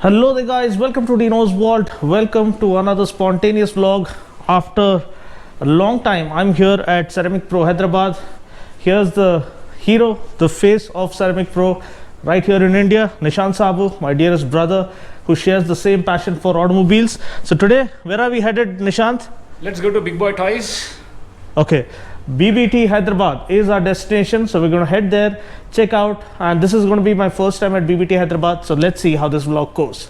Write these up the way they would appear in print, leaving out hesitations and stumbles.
Hello there guys, welcome to Dino's Vault. Welcome to another spontaneous vlog. After a long time, I'm here at Ceramic Pro Hyderabad. Here's the hero, the face of Ceramic Pro right here in India, Nishant Sabu, my dearest brother, who shares the same passion for automobiles. So today, where are we headed, Nishant? Let's go to Big Boy Toys. Okay, BBT Hyderabad is our destination, so we're going to head there, check out, and this is going to be my first time at BBT Hyderabad, so let's see how this vlog goes.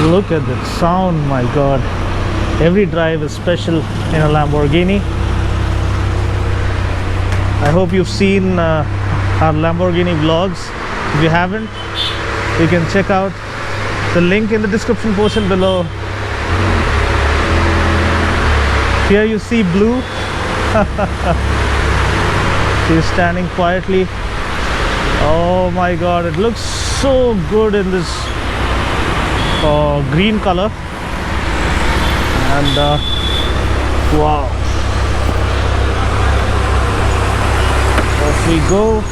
Look at that sound, my god. Every drive is special in a Lamborghini. I hope you've seen our Lamborghini vlogs. If you haven't, you can check out the link in the description portion below. Here you see Blue. She's standing quietly. Oh my god, it looks so good in this green color, and wow, off we go.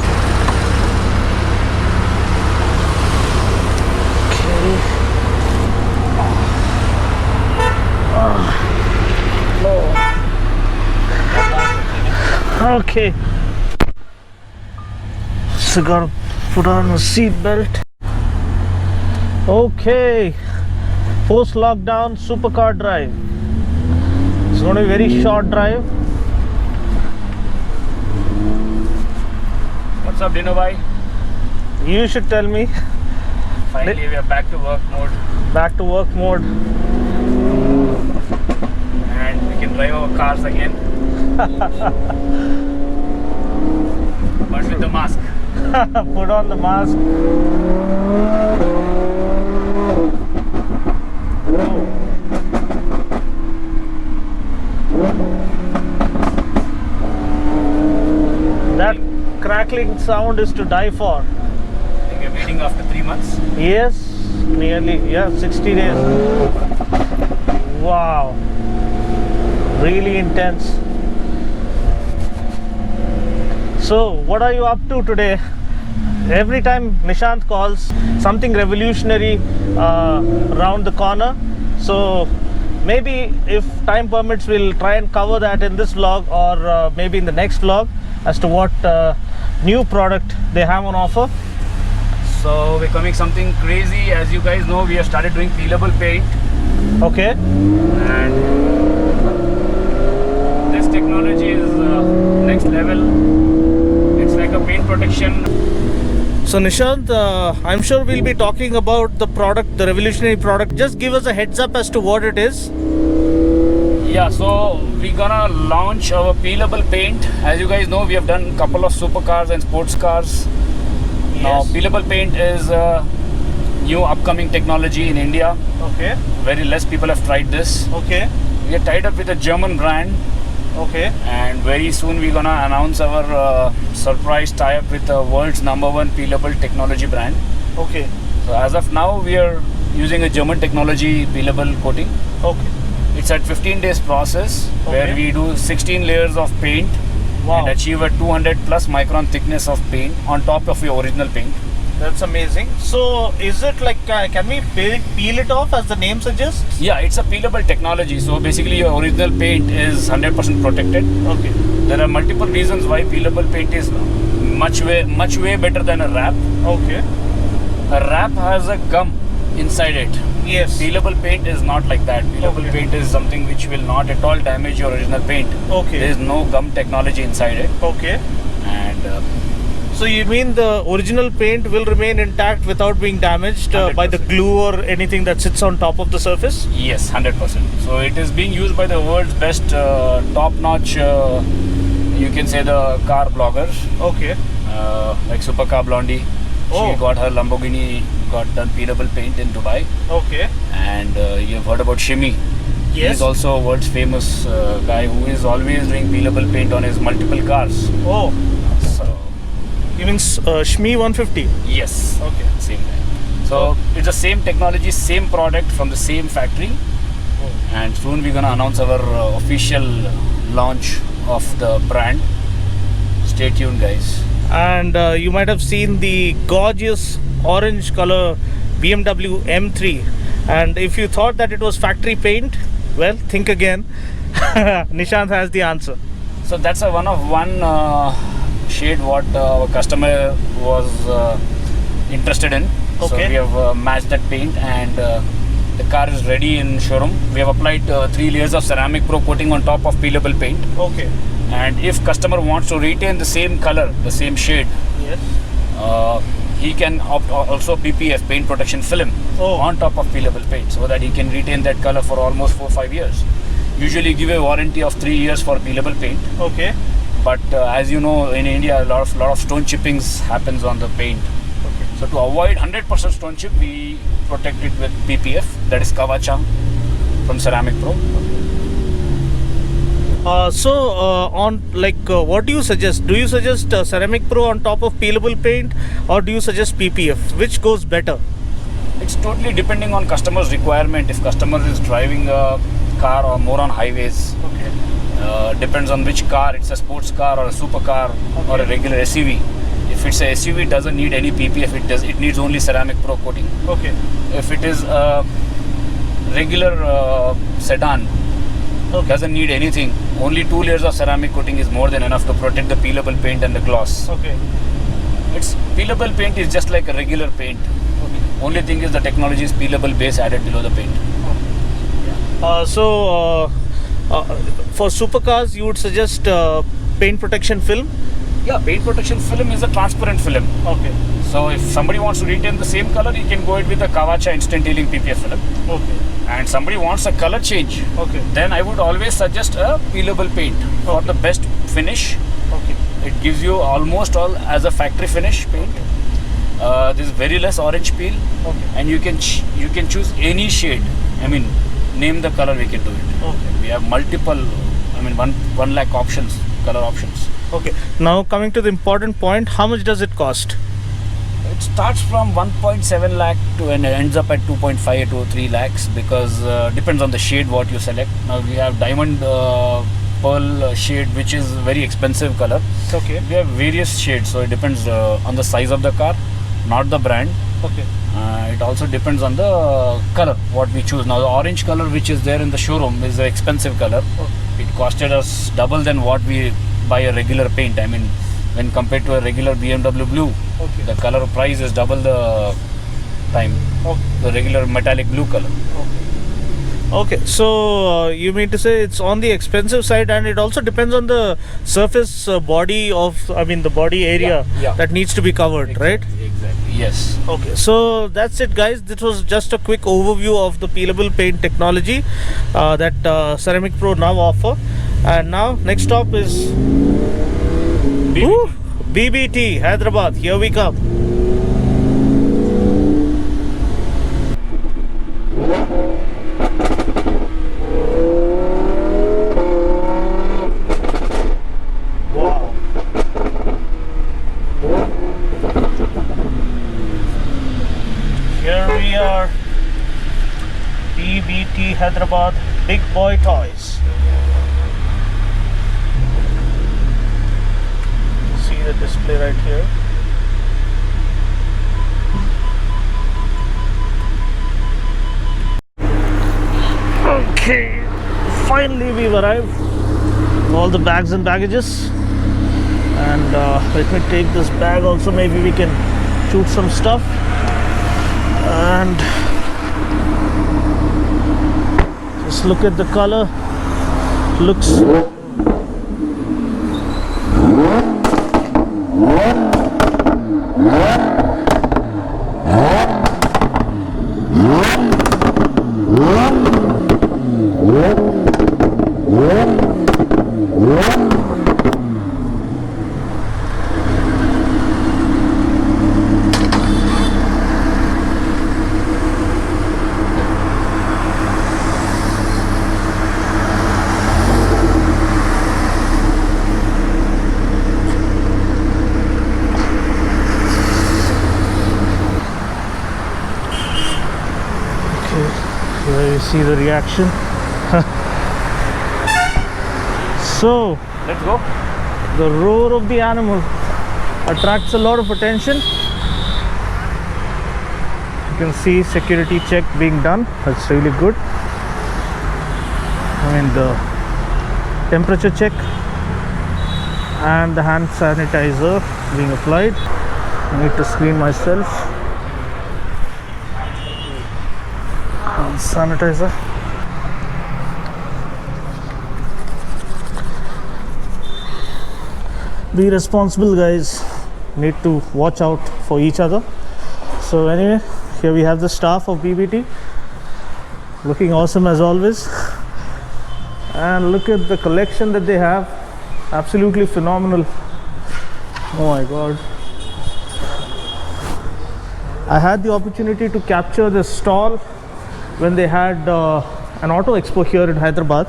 Okay, so gotta put on a seat belt. Okay, post-lockdown supercar drive. It's going to be a very short drive. What's up, Dino bhai? You should tell me. Finally, we are back to work mode. Back to work mode. And we can drive our cars again. But with the mask. Put on the mask. That crackling sound is to die for. I think we're waiting after 3 months. Yes, nearly, 60 days. Wow, really intense. So, what are you up to today? Every time Nishant calls, something revolutionary around the corner. So maybe if time permits, we'll try and cover that in this vlog, or maybe in the next vlog, as to what new product they have on offer. So we're coming something crazy. As you guys know, we have started doing peelable paint. Okay. And this technology is next level. It's like a paint protection. So Nishant, I'm sure we'll be talking about the product, the revolutionary product. Just give us a heads up as to what it is. Yeah, so we're gonna launch our peelable paint. As you guys know, we have done a couple of supercars and sports cars. Yes. Now, peelable paint is a new upcoming technology in India. Okay. Very less people have tried this. Okay. We are tied up with a German brand. Okay. And very soon we're gonna announce our surprise tie-up with the world's #1 peelable technology brand. Okay. So as of now, we are using a German technology peelable coating. Okay. It's at 15 days process, where we do 16 layers of paint. Wow. And achieve a 200 plus micron thickness of paint on top of your original paint. That's amazing. So is it like, can we peel it off as the name suggests? Yeah, it's a peelable technology. So basically your original paint is 100% protected. Okay. There are multiple reasons why peelable paint is much way better than a wrap. Okay. A wrap has a gum inside it. Yes. Peelable paint is not like that. Peelable paint is something which will not at all damage your original paint. Okay. There is no gum technology inside it. Okay. And so you mean the original paint will remain intact without being damaged by the glue or anything that sits on top of the surface? Yes, 100%. So it is being used by the world's best top-notch, you can say, the car bloggers. Okay. Like Supercar Blondie. Oh. She got her Lamborghini got done peelable paint in Dubai. Okay. And you've heard about Shimmy. He Yes. is also a world's famous guy who is always doing peelable paint on his multiple cars. Oh, So you mean Shmi 150? yes, Okay. same guy. So it's the same technology, same product from the same factory, and soon we're gonna announce our official launch of the brand. Stay tuned, guys. And you might have seen the gorgeous orange color BMW M3. And if you thought that it was factory paint, well, think again. Nishant has the answer. So that's a one of one shade what our customer was interested in. So Okay. we have matched that paint, and the car is ready in showroom. We have applied 3 layers of ceramic pro coating on top of peelable paint. Okay. And if customer wants to retain the same color, the same shade, Yes. he can opt also PPF, paint protection film, Oh. on top of peelable paint, so that he can retain that color for almost 4-5 years. Usually give a warranty of 3 years for peelable paint, Okay. but as you know, in India a lot of stone chippings happens on the paint. Okay. So to avoid 100% stone chip, we protect it with PPF, that is Kavacha from Ceramic Pro. What do you suggest? Do you suggest Ceramic Pro on top of peelable paint, or do you suggest PPF? Which goes better? It's totally depending on customer's requirement. If customer is driving a car or more on highways, Okay. depends on which car. It's a sports car or a supercar or a Okay. regular SUV. If it's a SUV, it doesn't need any PPF. It needs only ceramic pro coating. Okay. If it is a regular sedan, Okay. doesn't need anything. Only 2 layers of ceramic coating is more than enough to protect the peelable paint and the gloss. Okay. It's peelable paint is just like a regular paint. Okay. Only thing is the technology is peelable base added below the paint. For supercars, you would suggest paint protection film? Yeah, paint protection film is a transparent film. Okay. So if somebody wants to retain the same color, he can go ahead with the Kavacha instant healing PPF film. Okay. And somebody wants a color change, Okay. then I would always suggest a peelable paint for the best finish. Okay. It gives you almost all as a factory finish paint. This is very less orange peel, Okay. and you can choose any shade. I mean, name the color, we can do it. Okay. We have multiple, I mean, 1 lakh options, color options. Okay. Now coming to the important point, how much does it cost? It starts from 1.7 lakh to and ends up at 2.5 to 3 lakhs because depends on the shade what you select. Now we have diamond pearl shade, which is very expensive color. Okay. We have various shades, so it depends on the size of the car, not the brand. Okay. It also depends on the color what we choose. Now the orange color which is there in the showroom is an expensive color. Okay. It costed us double than what we buy a regular paint. I mean, when compared to a regular BMW blue, Okay. the color price is double the time, Okay. the regular metallic blue color. Okay, so you mean to say it's on the expensive side, and it also depends on the surface body of, I mean, the body area yeah. that needs to be covered, right? Exactly. Yes. Okay, so that's it, guys. This was just a quick overview of the peelable paint technology that Ceramic Pro now offer. And now, next stop is Woo! BBT Hyderabad. Here we come. Wow. Here we are, BBT Hyderabad, Big Boy Toys. See the display right here. Okay, finally we've arrived. All the bags and baggages. And let me take this bag also, maybe we can shoot some stuff. And just look at the color. Looks you see the reaction. So Let's go. the roar of the animal attracts a lot of attention. You can see security check being done. That's really good. I mean the temperature check and the hand sanitizer being applied. I need to screen myself. Hand sanitizer. Be responsible, guys. Need to watch out for each other. So anyway, here we have the staff of BBT, looking awesome as always. And look at the collection that they have. Absolutely phenomenal. Oh my god. I had the opportunity to capture this stall when they had an auto expo here in Hyderabad,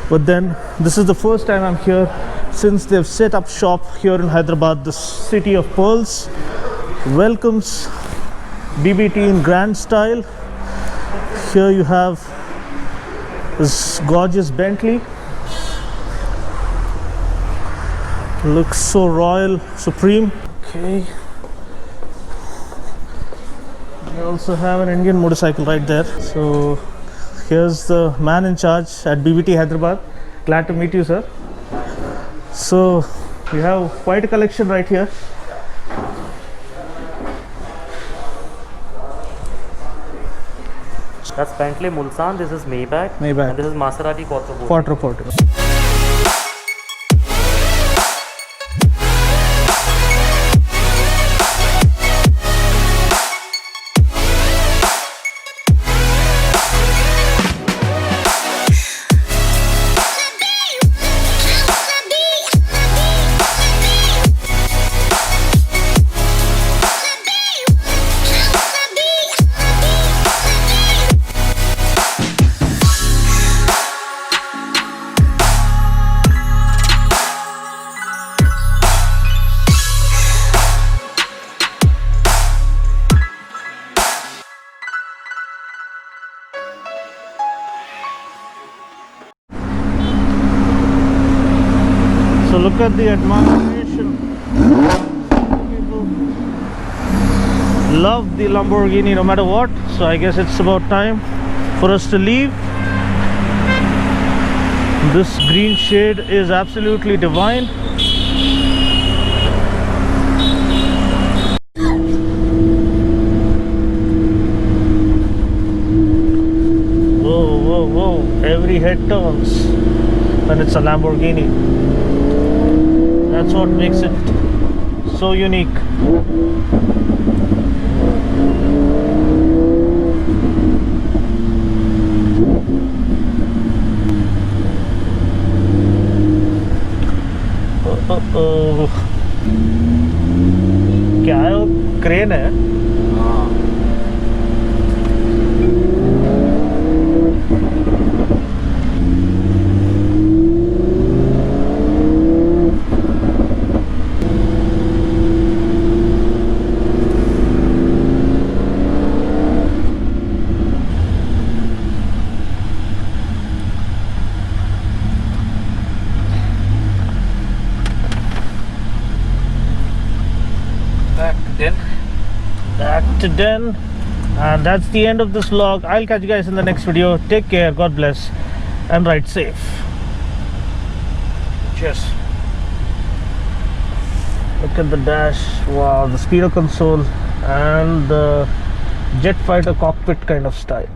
but then this is the first time I'm here since they've set up shop here in Hyderabad. The city of pearls welcomes BBT in grand style. Here you have this gorgeous Bentley. Looks so royal, supreme. Okay. We also have an Indian motorcycle right there. So here's the man in charge at BBT Hyderabad. Glad to meet you, sir. So we have quite a collection right here. That's Bentley Mulsanne, this is Maybach, Maybach. and this is Maserati Quattro. Quattroporte. So look at the admiration. People love the Lamborghini no matter what. So I guess it's about time for us to leave. This green shade is absolutely divine. Whoa, whoa, whoa. Every head turns when it's a Lamborghini. That's what makes it so unique. क्या है वो? Crane है. Back to den, and that's the end of this vlog. I'll catch you guys in the next video. Take care, God bless, and ride safe. Cheers. Look at the dash. Wow, the speedo console and the jet fighter cockpit kind of style.